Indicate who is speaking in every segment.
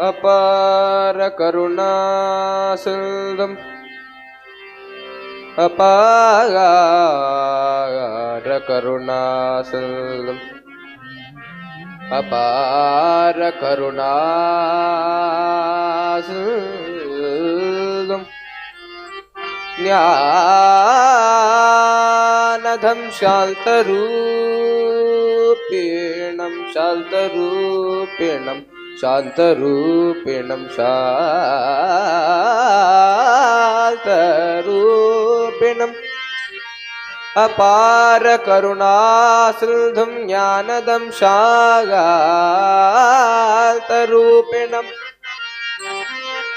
Speaker 1: அபார கருணாசிந்தும் அபார கருணாசிந்தும் அபார கருணாசிந்தும் ஞானதம் சாந்தரூபிணம் சாந்தரூபிணம் சாந்தரூபிணம் சாந்தரூபிணம் அபார கருணாசிந்தும் ஞானதம் சாந்தரூபிணம்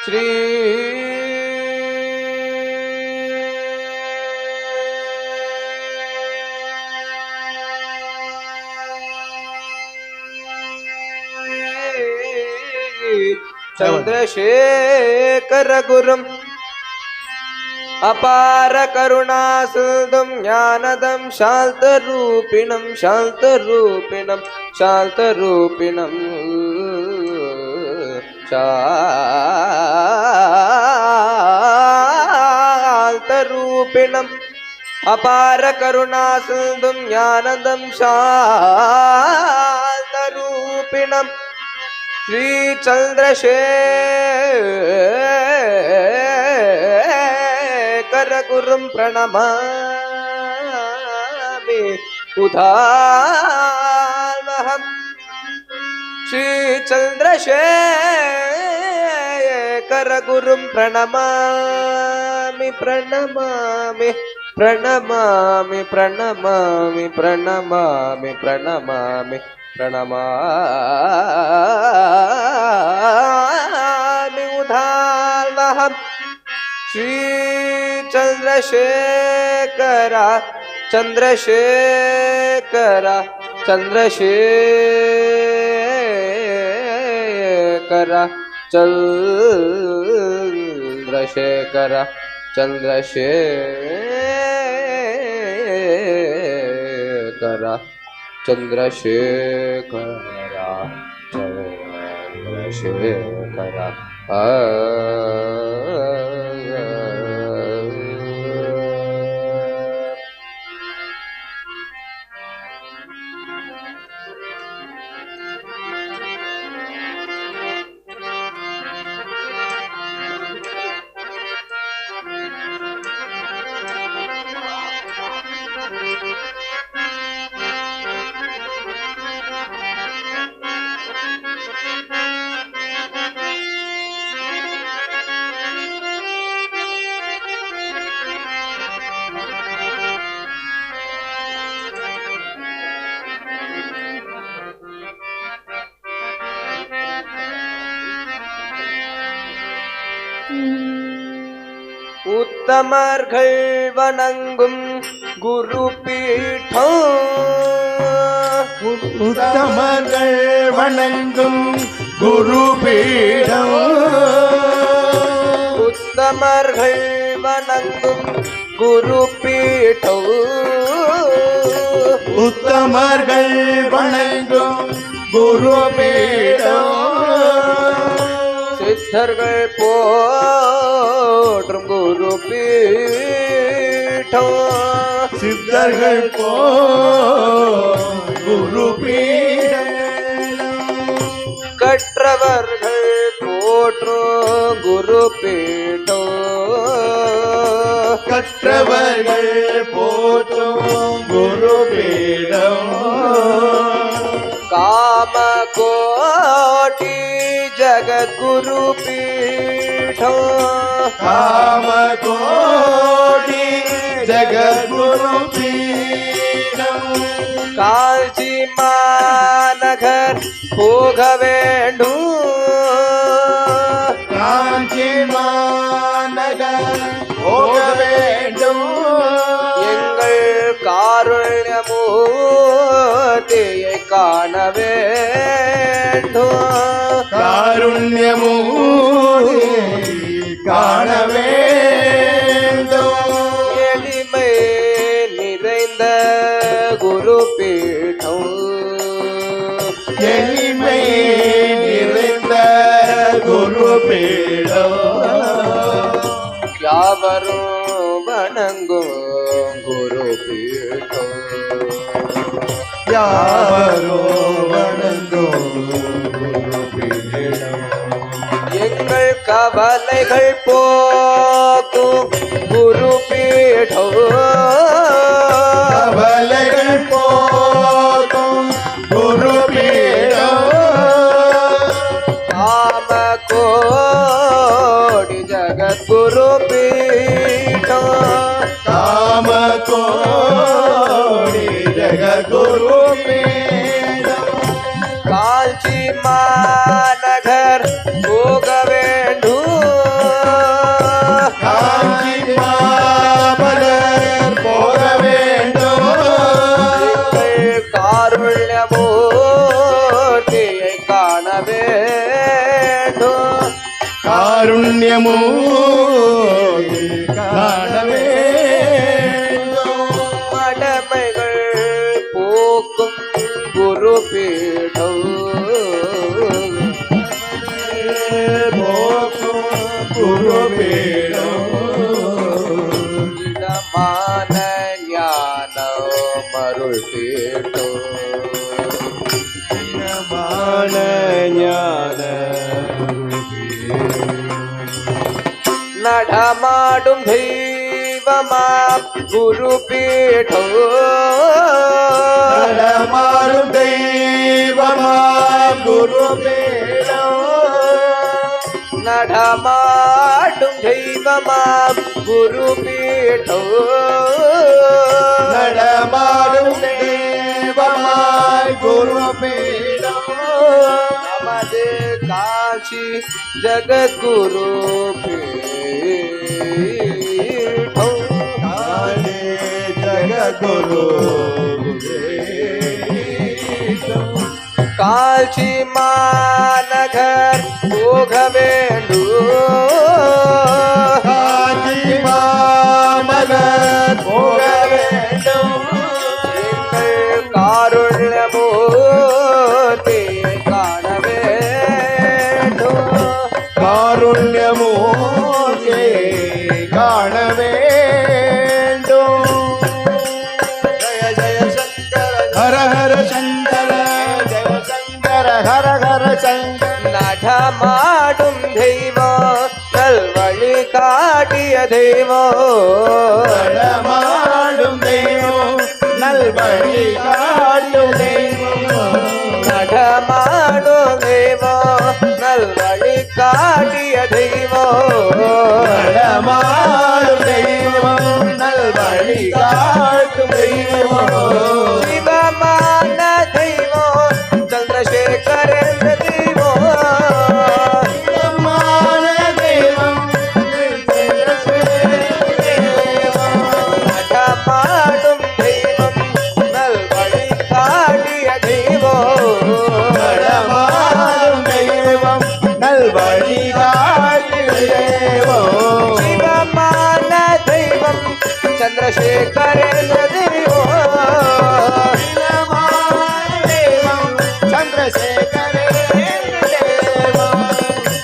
Speaker 1: ஸ்ரீ चंद्रशेखर गुरुम अपार करुणासिंधुं ज्ञानदं शान्तरूपिणं शान्तरूपिणं शान्तरूपिणं शान्तरूपिणं अपार करुणासिंधुं ज्ञानदं शान्तरूपिणं श्री चंद्रशेखर गुरुं प्रणमामि उदारहं श्री चंद्रशेखर गुरुं प्रणमामि प्रणमामि प्रणमामि प्रणमामि प्रणमामि प्रणमामि प्रणमामि उदारहं श्री चंद्रशेखर चंद्रशेखर चंद्रशेखर चंद्रशेखर चंद्रशेखर चंद्रशेखर चंद्रशेखर உத்தமர்கள் வணங்கும் குரு பீடம்
Speaker 2: உத்தமர்கள் வணங்கும் குரு பீடம்
Speaker 1: உத்தமர்கள் வணங்கும் குரு பீடம்
Speaker 2: உத்தமர்கள் வணங்கும் குரு பீடம்
Speaker 1: சித்தர்கள் போற்றும் குரு பீடம்
Speaker 2: சித்தர்கள் குரு பீடம்
Speaker 1: கற்றவர்கள் போற்றும் குரு பீடம்
Speaker 2: கற்றவர்கள் போற்றும் குரு பீடம்
Speaker 1: காம கோட்டி जगद्गुरु पीठो
Speaker 2: काम कोटि जगद्गुरु पीठम
Speaker 1: कांची मानगर होगवेंडु
Speaker 2: कांची मानगर होगवेंडु
Speaker 1: எங்கள் காருண்யமூர்த்தியை காண வேண்டும்
Speaker 2: காருண்யமூர்த்தி காண வேண்டும்
Speaker 1: எளிமை நிறைந்த குரு பீடம்
Speaker 2: எளிமை நிறைந்த
Speaker 1: பீட
Speaker 2: யாவரோ வணங்கோ குருபீடம்
Speaker 1: எங்கள் கவலைகள் போக்கும் குரு பீடம்
Speaker 2: கவலைகள் போக்கும் குருபீடம்
Speaker 1: காம கோடி ஜகத்குரு பீடம்
Speaker 2: காம கோடி ஜெகத்குரு பீடம்
Speaker 1: காஞ்சி மாநகர் போக வேண்டும்
Speaker 2: காஞ்சி மாமலர் போக வேண்டும்
Speaker 1: எங்கள் காருண்யமூர்த்தியை காண வேண்டும்
Speaker 2: காருண்யமூர்த்தி காண வேண்டும்
Speaker 1: மடமைகள் போக்கும் குரு பீடம்
Speaker 2: போக்கும் குருபீடம்
Speaker 1: இடமான ஞான மருள் பீடம்
Speaker 2: மான ஞான
Speaker 1: நடமாடும் தெய்வமா குரு பீடம்
Speaker 2: நடமாடும் தெய்வமா குருபீடம்
Speaker 1: நடமாடும் தெய்வமா குரு பீடம்
Speaker 2: நடமாடும் தேவமாய் குருபீடம்
Speaker 1: நமது காசி ஜகத்குரு பீடம்
Speaker 2: காலே ஜகத்குரு
Speaker 1: காஞ்சி மாநகர் போக வேண்டும்
Speaker 2: காஞ்சி மாமலர் போக வேண்டும்
Speaker 1: எங்கள் காருண்யமூர்த்தியை காண வேண்டும்
Speaker 2: காருண்யமூர்த்தி காண வேண்டும்
Speaker 1: ஜய ஜய சங்கர
Speaker 2: ஹர ஹர சங்கர ஜெய சங்கர ஹர ஹர சங்கர
Speaker 1: நடமாடும் தெய்வம் நல்வழி காட்டிய தெய்வம்
Speaker 2: நடமாடும் தெய்வம் நல்வழி காட்டும் தெய்வம்
Speaker 1: நடமாடும் தெய்வம் நல்வழி காட்டிய தெய்வம்
Speaker 2: நடமாடும் தெய்வம் நல்வழி காட்டும் தெய்வம்
Speaker 1: சிவமான தெய்வம் சந்திரசேகரேந்திர தெய்வம்
Speaker 2: சிவமான தெய்வம்
Speaker 1: நடமாடும் தெய்வம் நல்வழி காட்டிய தெய்வம்
Speaker 2: நடமாடும் தெய்வம் நல்வழி காட்டும் தெய்வம்
Speaker 1: சிவமான தெய்வம் சந்திரசேகரேந்திர தெய்வம்
Speaker 2: சந்திரசேகரே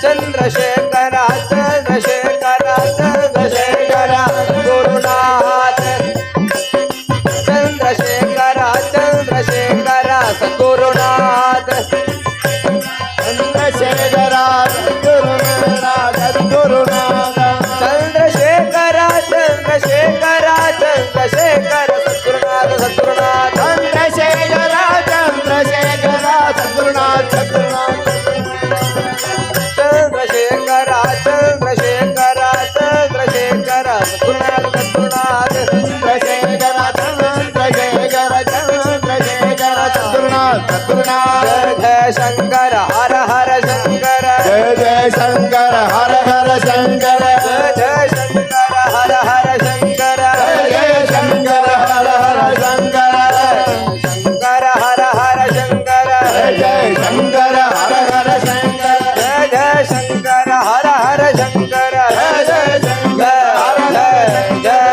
Speaker 1: चंद्रशेखरा चंद्रशेखरा चंद्रशेखरा गुरुनाथ चंद्रशेखरा चंद्रशेखरा सद्गुरुनाथ
Speaker 2: चंद्रशेखरा गुरुनाथ गुरुनाथ
Speaker 1: चंद्रशेखरा चंद्रशेखरा चंद्रशेखर सद्गुरुनाथ सद्गुरुनाथ
Speaker 2: चंद्रशेखरा चंद्रशेखरा सद्गुरुनाथ सद्गुरुनाथ
Speaker 1: चंद्रशेखरा चंद्रशेखरा चंद्रशेखरा सद्गुरुनाथ सद्गुरुनाथ
Speaker 2: चंद्रशेखरा चंद्रशेखरा चंद्रशेखरा सद्गुरुनाथ सद्गुरुनाथ
Speaker 1: जय जय शंकर हर हर शंकर
Speaker 2: जय जय शंकर हर हर शंकर
Speaker 1: जय जय शंकर हर हर शंकर
Speaker 2: जय जय शंकर हर हर शंकर
Speaker 1: शंकर हर हर शंकर
Speaker 2: जय जय शंकर हर हर शंकर
Speaker 1: जय जय शंकर हर हर शंकर
Speaker 2: जय जय शंकर हर हर
Speaker 1: जय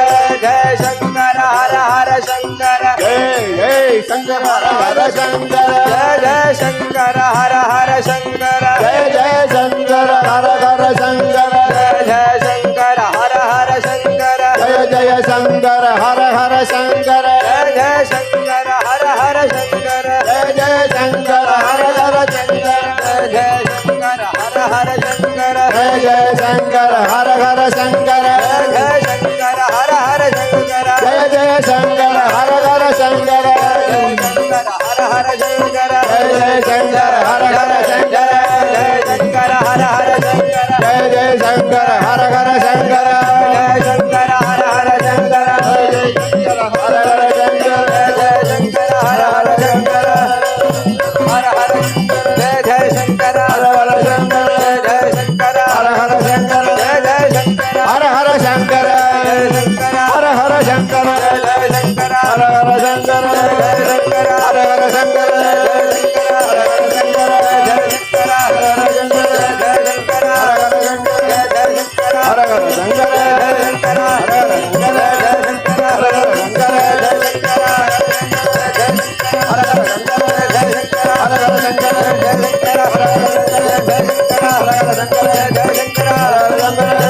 Speaker 1: जय शंकर हर हर शंकर
Speaker 2: जय जय शंकर हर हर शंकर
Speaker 1: जय जय शंकर हर हर शंकर
Speaker 2: जय जय शंकर हर हर शंकर
Speaker 1: जय जय
Speaker 2: शंकर हर हर शंकर
Speaker 1: जय शंकर हर हर शंकर
Speaker 2: जय जय शंकर हर हर शंकर
Speaker 1: जय शंकर हर हर शंकर
Speaker 2: जय जय शंकर हर हर शंकर
Speaker 1: जय शंकर हर हर शंकर
Speaker 2: जय जय शंकर हर हर शंकर
Speaker 1: जय शंकर हर हर शंकर
Speaker 2: जय जय शंकर हर हर शंकर
Speaker 1: जय शंकर हर हर शंकर हर हर जय जय शंकर
Speaker 2: हर हर शंकर
Speaker 1: जय शंकर
Speaker 2: हर हर शंकर
Speaker 1: जय जय शंकर
Speaker 2: हर हर शंकर
Speaker 1: जय शंकर
Speaker 2: हर हर शंकर
Speaker 1: जय शंकर
Speaker 2: हर हर शंकर
Speaker 1: जय शंकर
Speaker 2: हर हर शंकर हर हर शंकर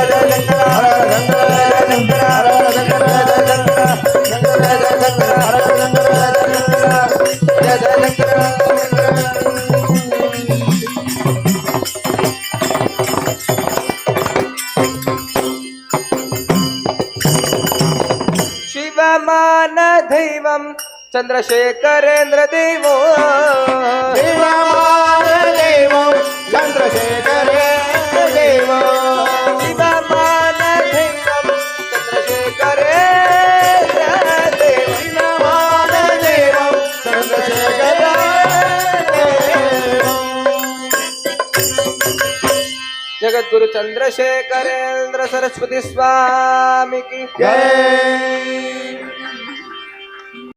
Speaker 1: शिवमान दैवं चंद्रशेखरेंद्र देवो
Speaker 2: शिवमान देव चंद्रशेखर देव
Speaker 1: शिवमान दैवं चंद्रशेखरेंद्र देव
Speaker 2: शिवमान देव चंद्रशेखर
Speaker 1: जगद्गुरु चंद्रशेखरेंद्र सरस्वती स्वामी की
Speaker 2: जय